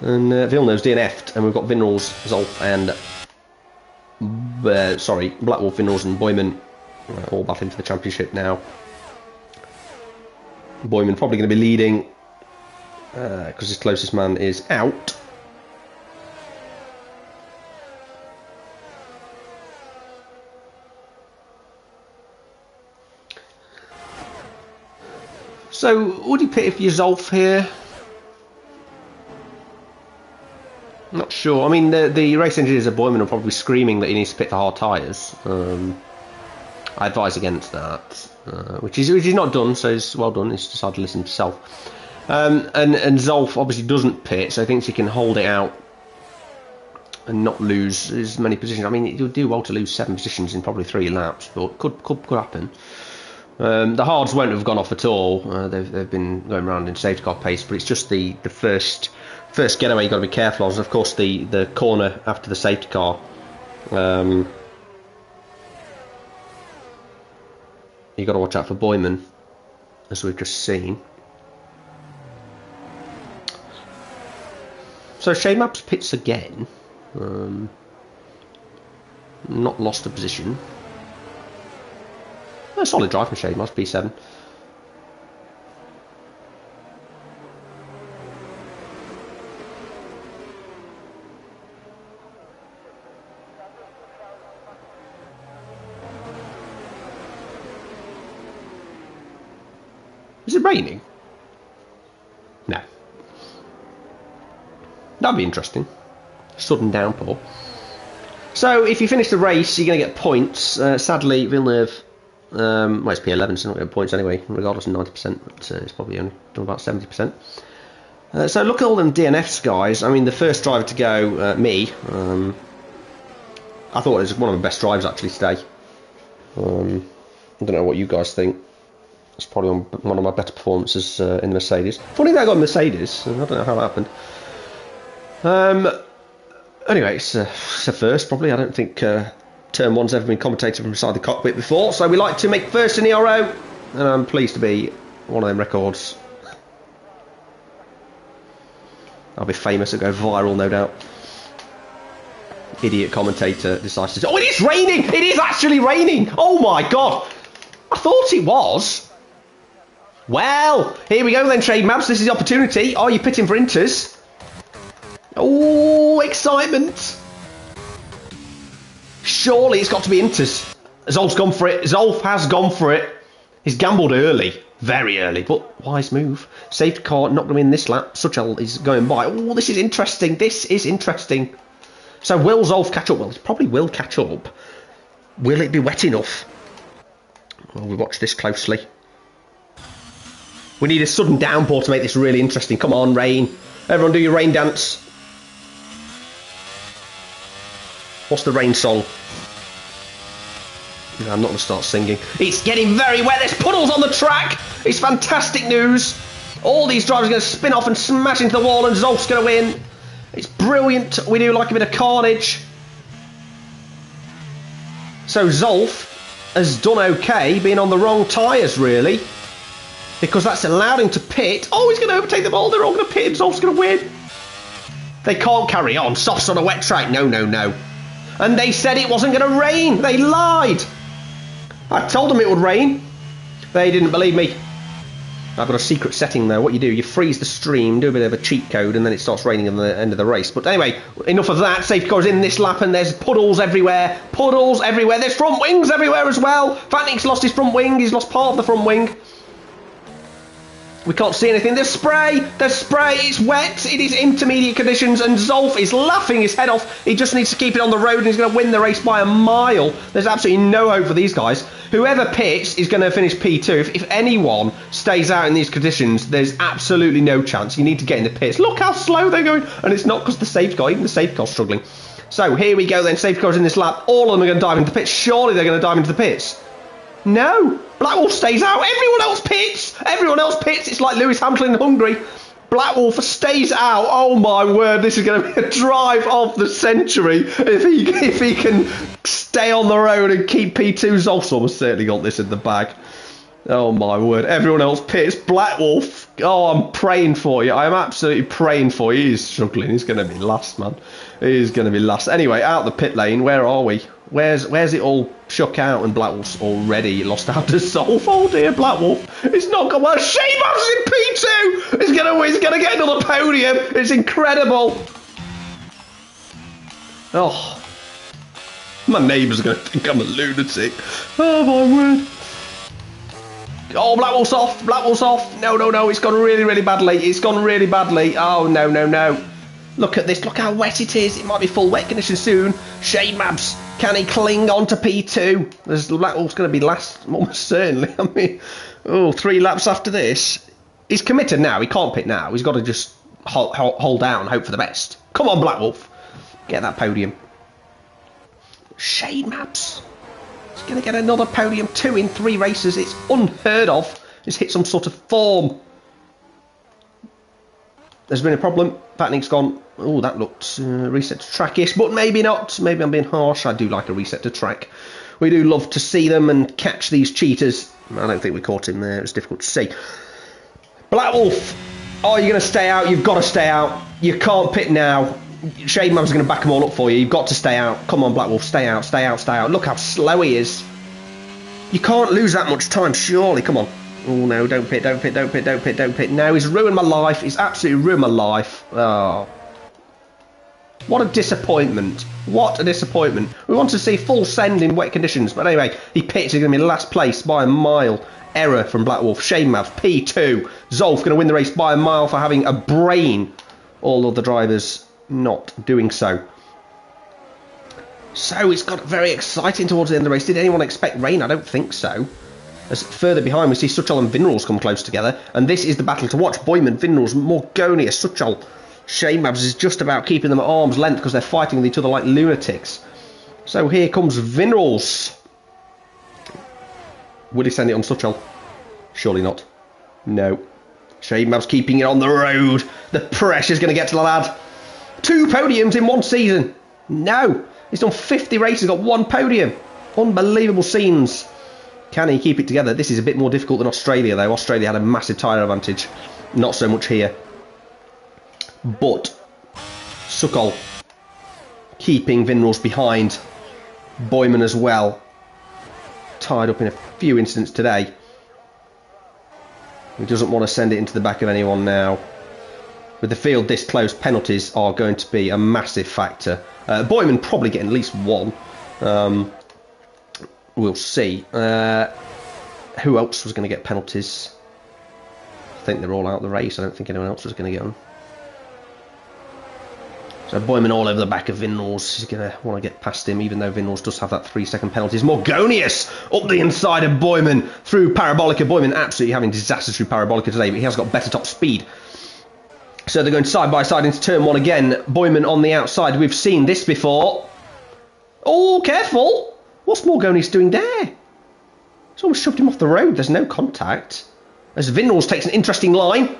[SPEAKER 1] And Villeneuve's DNF'd, and we've got Vinrose, Zolf, and Blackwolf, Vinrose, and Boyman all battling for the championship now. Boyman probably going to be leading because his closest man is out. So, would you pit if you're Zolf here? Not sure. I mean, the race engineers at Boyman are probably screaming that he needs to pit the hard tyres. I advise against that, which he's not done, so he's well done. He's decided to listen to himself. And Zolf obviously doesn't pit, so he thinks he can hold it out and not lose as many positions. I mean, he'll do well to lose 7 positions in probably 3 laps, but could happen. The hards won't have gone off at all. They've been going around in safety car pace, but it's just the first getaway you've got to be careful of. And of course, the corner after the safety car. You've got to watch out for Boyman, as we've just seen. So Shade Maps pits again. Not lost a position. A solid drive from Shade Maps, P7. Is it raining? No. That'd be interesting. Sudden downpour. So, if you finish the race, you're going to get points. Sadly, Villeneuve, well, it's P11, so not getting points anyway, regardless of 90%, but it's probably only done about 70%. So, look at all them DNFs, guys. I mean, the first driver to go, me, I thought it was one of the best drives actually today. I don't know what you guys think. It's probably one of my better performances in the Mercedes. Funny that I got a Mercedes. I don't know how that happened. Anyway, it's a first probably. I don't think Turn 1's ever been commentated from inside the cockpit before. So we like to make first in the Ero, and I'm pleased to be one of them records. I'll be famous. It'll go viral, no doubt. Idiot commentator decides to say, oh, it is raining! It is actually raining! Oh my god! I thought it was. Well, here we go then, Shade Maps. This is the opportunity. Are you pitting for Inters? Oh, excitement. Surely it's got to be Inters. Zolf's gone for it. Zolf has gone for it. He's gambled early. Very early, but wise move. Safety car not going to win this lap. Suchel is going by. Oh, this is interesting. This is interesting. So will Zolf catch up? Well, he probably will catch up. Will it be wet enough? Well, we watch this closely. We need a sudden downpour to make this really interesting. Come on, rain. Everyone do your rain dance. What's the rain song? No, I'm not going to start singing. It's getting very wet. There's puddles on the track. It's fantastic news. All these drivers are going to spin off and smash into the wall, and Zolf's going to win. It's brilliant. We do like a bit of carnage. So Zolf has done okay, being on the wrong tyres, really. Because that's allowed him to pit. Oh, he's going to overtake them all. They're all going to pit him. Zolf's going to win. They can't carry on. Softs on a wet track. No, no, no. And they said it wasn't going to rain. They lied. I told them it would rain. They didn't believe me. I've got a secret setting there. What you do, you freeze the stream, do a bit of a cheat code, and then it starts raining at the end of the race. But anyway, enough of that. Safety car's in this lap, and there's puddles everywhere. Puddles everywhere. There's front wings everywhere as well. Vatnik's lost his front wing. He's lost part of the front wing. We can't see anything. There's spray. There's spray. It's wet. It is intermediate conditions, and Zolf is laughing his head off. He just needs to keep it on the road, and he's going to win the race by a mile. There's absolutely no hope for these guys. Whoever pits is going to finish P2. If anyone stays out in these conditions, there's absolutely no chance. You need to get in the pits. Look how slow they're going. And it's not because the safety car. Even the safety car's struggling. So here we go then. Safety car's in this lap. All of them are going to dive into the pits. Surely they're going to dive into the pits. No. Blackwolf stays out. Everyone else pits. Everyone else pits. It's like Lewis Hamilton in Hungary. Blackwolf stays out. Oh my word, this is going to be a drive of the century if he can stay on the road and keep P2. Zolf's almost certainly got this in the bag. Oh my word, everyone else pits. Blackwolf, oh, I'm praying for you. I'm absolutely praying for you. He's struggling. He's going to be last, man. He's going to be last. Anyway, out the pit lane, where are we? Where's it all shook out, and Blackwolf's already lost out to Zolf. Oh dear, Blackwolf. It's not gone well. Shame-Ups in P2. He's gonna get another podium. It's incredible. Oh, my neighbours are gonna think I'm a lunatic. Oh my word. Oh, Blackwolf's off. Blackwolf's off. No, no, no. It's gone really, really badly. It's gone really badly. Oh no, no, no. Look at this. Look how wet it is. It might be full wet conditions soon. Shade-Maps. Can he cling on to P2? Blackwolf's going to be last, almost certainly. I mean, oh, 3 laps after this. He's committed now. He can't pit now. He's got to just hold down and hope for the best. Come on, Blackwolf. Get that podium. Shade-Maps. He's going to get another podium, 2 in 3 races. It's unheard of. He's hit some sort of form. There's been a problem. Patnick's gone, oh, that looked reset to track-ish, but maybe not. Maybe I'm being harsh. I do like a reset to track. We do love to see them and catch these cheaters. I don't think we caught him there. It was difficult to see. Black Wolf, are you going to stay out? You've got to stay out. You can't pit now. Shade Mav's going to back them all up for you. You've got to stay out. Come on, Black Wolf, stay out, stay out, stay out. Look how slow he is. You can't lose that much time, surely. Come on. Oh no, don't pit, don't pit, don't pit, don't pit, don't pit. No, he's ruined my life. He's absolutely ruined my life. Oh. What a disappointment. What a disappointment. We want to see full send in wet conditions. But anyway, he pits. He's going to be last place by a mile. Error from Black Wolf. Shane Mavs, P2. Zolf going to win the race by a mile for having a brain. All other drivers not doing so. So it's got very exciting towards the end of the race. Did anyone expect rain? I don't think so. As further behind we see Suchal and Vinrals come close together, and this is the battle to watch. Boyman, Vinrals, Morgonia, Suchal. Shane Mavs is just about keeping them at arm's length because they're fighting with each other like lunatics. So here comes Vinrals. Will he send it on Suchal? Surely not. No. Shane Mavs keeping it on the road. The pressure's going to get to the lad. 2 podiums in 1 season. No. He's done 50 races, got 1 podium. Unbelievable scenes. Can he keep it together? This is a bit more difficult than Australia, though. Australia had a massive tyre advantage. Not so much here. But Suchal keeping Vinrals behind. Boyman as well. Tied up in a few incidents today. He doesn't want to send it into the back of anyone now. With the field this close, penalties are going to be a massive factor. Boyman probably getting at least 1. We'll see. Who else was going to get penalties? I think they're all out of the race. I don't think anyone else was going to get them. So Boyman all over the back of Vinrals. He's going to want to get past him, even though Vinrals does have that 3-second penalties. Morgonius up the inside of Boyman through Parabolica. Boyman absolutely having disaster through Parabolica today, but he has got better top speed. So they're going side by side into turn 1 again. Boyman on the outside. We've seen this before. Oh, careful! What's Morgonius doing there? He's almost shoved him off the road. There's no contact. As Vinrals takes an interesting line.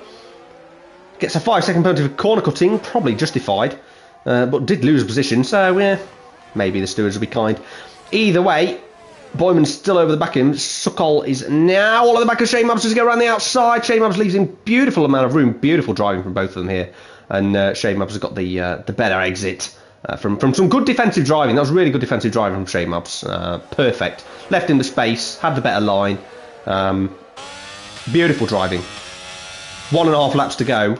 [SPEAKER 1] Gets a 5-second penalty for corner cutting. Probably justified. But did lose position. So, yeah, maybe the stewards will be kind. Either way, Boyman's still over the back of him. Suchal is now all at the back of Shane Mavs to go around the outside. Shane Mavs leaves him beautiful amount of room. Beautiful driving from both of them here. And Shane Mavs has got the better exit. From some good defensive driving. That was really good defensive driving from Shane Mavs. Perfect. Left him the space. Had the better line. Beautiful driving. 1.5 laps to go.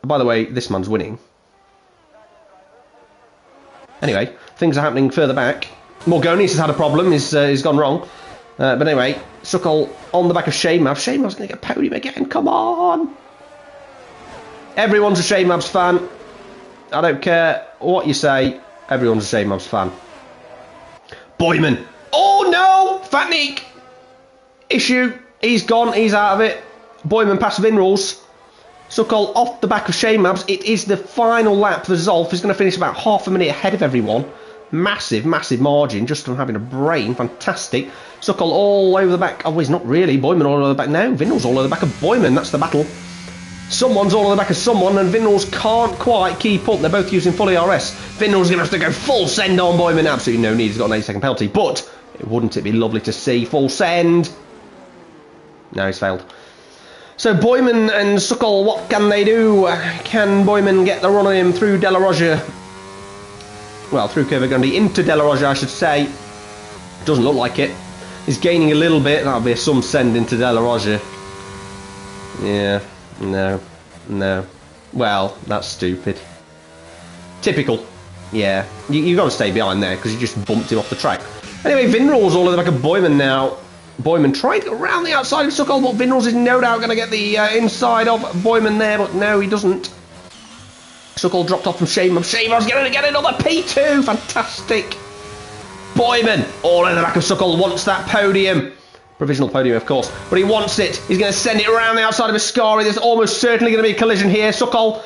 [SPEAKER 1] By the way, this man's winning. Anyway, things are happening further back. Morgonius has had a problem. He's gone wrong. But anyway, Suchal on the back of Shane Mavs. Shane Mavs going to get a podium again. Come on. Everyone's a Shane Mavs fan. I don't care what you say. Everyone's a Shane Mavs fan. Boyman. Oh no! Fatnik! Issue. He's gone. He's out of it. Boyman past Vinrals. Suchal off the back of Shane Mavs. It is the final lap for Zolf. He's going to finish about half a minute ahead of everyone. Massive, massive margin just from having a brain. Fantastic. Suchal all over the back. Oh, he's not really. Boyman all over the back. No, Vinrals all over the back of Boyman. That's the battle. Someone's all over the back of someone, and Vinrals can't quite keep up. They're both using full ERS. Vinrals going to have to go full send on Boyman. Absolutely no need. He's got an 8-second penalty. But wouldn't it be lovely to see full send? No, he's failed. So Boyman and Suchal, what can they do? Can Boyman get the run on him through De La Roja? Well, through Curva Gundy into De La Roja, I should say. Doesn't look like it. He's gaining a little bit. That'll be some send into De La Roja. Yeah, no. Well, that's stupid. Typical. Yeah, you've got to stay behind there because you just bumped him off the track. Anyway, Vinrals all over the back of Boyman now. Boyman tried to go around the outside of Suchal, but Vinrals is no doubt going to get the inside of Boyman there, but no, he doesn't. Suchal dropped off from Shane Mavs. Shane Mavs going to get another P2. Fantastic. Boyman all in the back of Suchal. Wants that podium. Provisional podium, of course. But he wants it. He's going to send it around the outside of Ascari. There's almost certainly going to be a collision here. Suchal.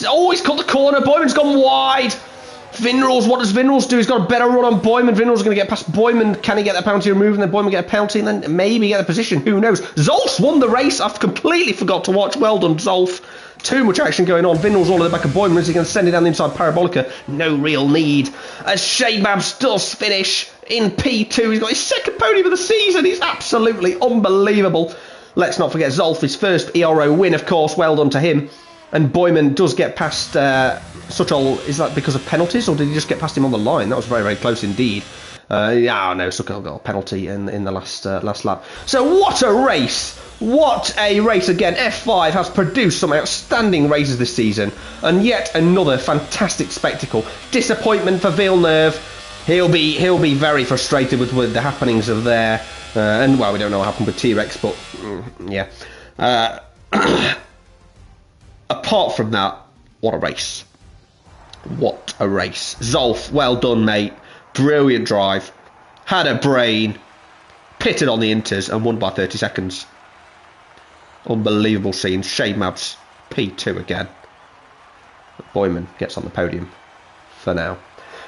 [SPEAKER 1] Oh, he's cut the corner. Boyman's gone wide. Vinrals, what does Vinrals do? He's got a better run on Boyman. Vinrals going to get past Boyman. Can he get the penalty removed and then Boyman get a penalty and then maybe get the position? Who knows? Zolf's won the race. I've completely forgot to watch. Well done, Zolf. Too much action going on. Vinrals all at the back of Boyman. Is he going to send it down the inside Parabolica? No real need. As Shababs does finish in P2. He's got his second podium of the season. He's absolutely unbelievable. Let's not forget Zolf, his first Ero win, of course. Well done to him. And Boyman does get past Suchol. Is that because of penalties, or did he just get past him on the line? That was very, very close indeed. Yeah, no, Suchol got a penalty in the last lap. So what a race! What a race again. F5 has produced some outstanding races this season, and yet another fantastic spectacle. Disappointment for Villeneuve. He'll be very frustrated with the happenings of there. And well, we don't know what happened with T-Rex, but yeah. Apart from that, what a race. What a race. Zolf, well done, mate. Brilliant drive. Had a brain. Pitted on the inters and won by 30 seconds. Unbelievable scene. Shade Mabs, P2 again. Boyman gets on the podium for now.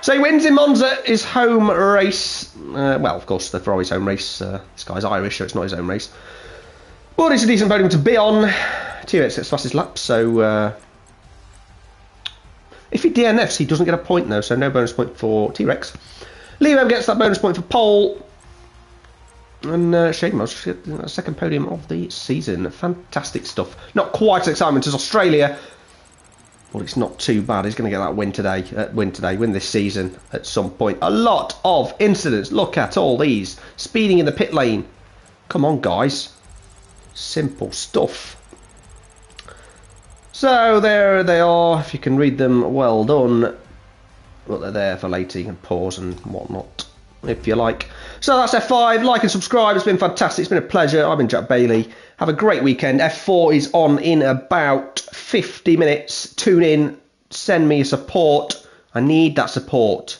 [SPEAKER 1] So he wins in Monza, his home race. Well, of course, the Ferrari's home race. This guy's Irish, so it's not his home race. But it's a decent podium to be on. T-Rex gets fastest lap, so if he DNFs, he doesn't get a point though, so no bonus point for T-Rex. Leo gets that bonus point for pole. And Shane Moss gets the second podium of the season. Fantastic stuff. Not quite as excitement as Australia. Well, it's not too bad. He's going to get that win this season at some point. A lot of incidents. Look at all these. Speeding in the pit lane. Come on, guys. Simple stuff. So there they are. If you can read them, well done. But they're there for later. You can pause and whatnot if you like. So that's F5. Like and subscribe. It's been fantastic. It's been a pleasure. I've been Jack Bailey. Have a great weekend. F4 is on in about 50 minutes. Tune in. Send me support. I need that support.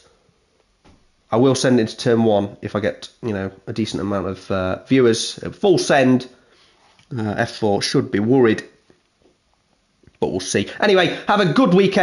[SPEAKER 1] I will send it to turn 1 if I get, a decent amount of viewers. Full send. F4 should be worried. But we'll see. Anyway, have a good weekend.